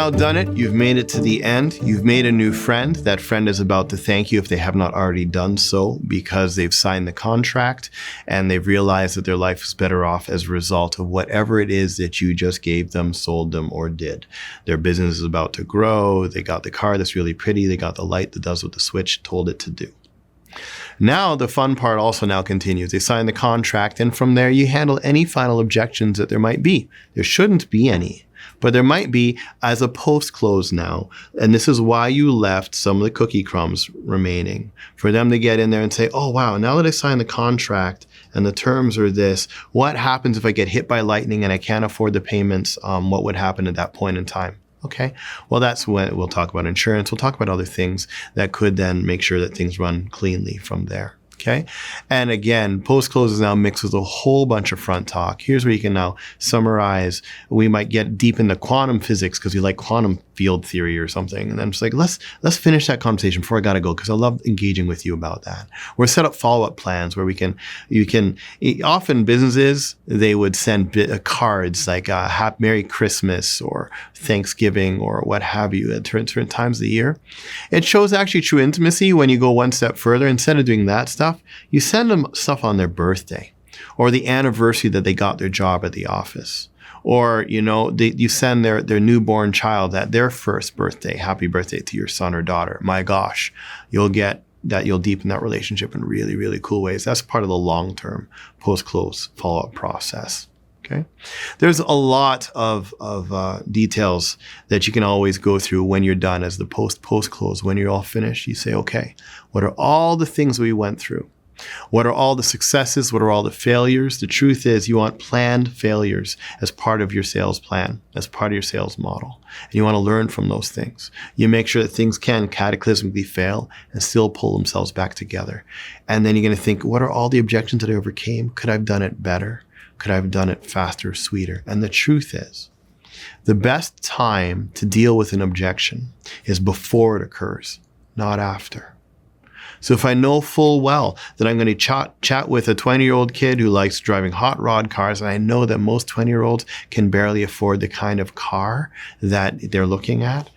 now done it. You've made it to the end. You've made a new friend. That friend is about to thank you if they have not already done so, because they've signed the contract and they've realized that their life is better off as a result of whatever it is that you just gave them, sold them, or did. Their business is about to grow. They got the car that's really pretty. They got the light that does what the switch told it to do. Now the fun part also now continues. They sign the contract, and from there you handle any final objections that there might be. There shouldn't be any, but there might be as a post-close now. And this is why you left some of the cookie crumbs remaining, for them to get in there and say, oh wow, now that I signed the contract and the terms are this, what happens if I get hit by lightning and I can't afford the payments? What would happen at that point in time? Okay, well, that's when we'll talk about insurance. We'll talk about other things that could then make sure that things run cleanly from there. Okay, and again, post-close is now mixed with a whole bunch of front talk. Here's where you can now summarize. We might get deep into quantum physics because we like quantum field theory or something. And then it's like, let's finish that conversation before I got to go, because I love engaging with you about that. Or set up follow-up plans where often businesses, they would send cards like Merry Christmas or Thanksgiving or what have you at certain times of the year. It shows actually true intimacy when you go one step further. Instead of doing that stuff, you send them stuff on their birthday or the anniversary that they got their job at the office. Or, you send their newborn child at their first birthday, happy birthday to your son or daughter. My gosh, you'll deepen that relationship in really, really cool ways. That's part of the long-term post-close follow-up process. Okay. There's a lot of details that you can always go through when you're done as the post-close. When you're all finished, you say, okay, what are all the things we went through? What are all the successes? What are all the failures? The truth is you want planned failures as part of your sales plan, as part of your sales model. And you want to learn from those things. You make sure that things can cataclysmically fail and still pull themselves back together. And then you're going to think, what are all the objections that I overcame? Could I have done it better? Could I have done it faster, sweeter? And the truth is, the best time to deal with an objection is before it occurs, not after. So if I know full well that I'm going to chat with a 20-year-old kid who likes driving hot rod cars, and I know that most 20-year-olds can barely afford the kind of car that they're looking at,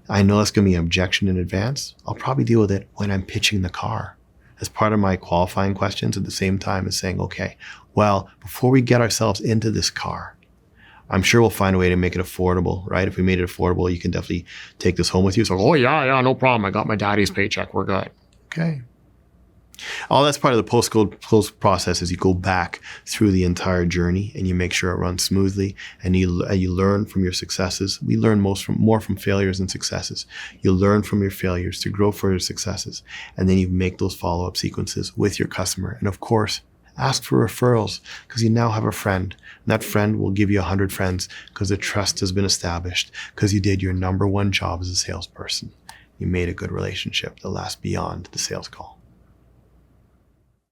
I know that's going to be an objection in advance. I'll probably deal with it when I'm pitching the car as part of my qualifying questions, at the same time as saying, okay, well, before we get ourselves into this car, I'm sure we'll find a way to make it affordable, right? If we made it affordable, you can definitely take this home with you. So, oh yeah, no problem. I got my daddy's paycheck. We're good. Okay. All that's part of the post-close process is you go back through the entire journey and you make sure it runs smoothly, and you learn from your successes. We learn more from failures than successes. You learn from your failures to grow for your successes, and then you make those follow-up sequences with your customer. And of course, ask for referrals, because you now have a friend. And that friend will give you 100 friends because the trust has been established, because you did your number one job as a salesperson. You made a good relationship that lasts beyond the sales call.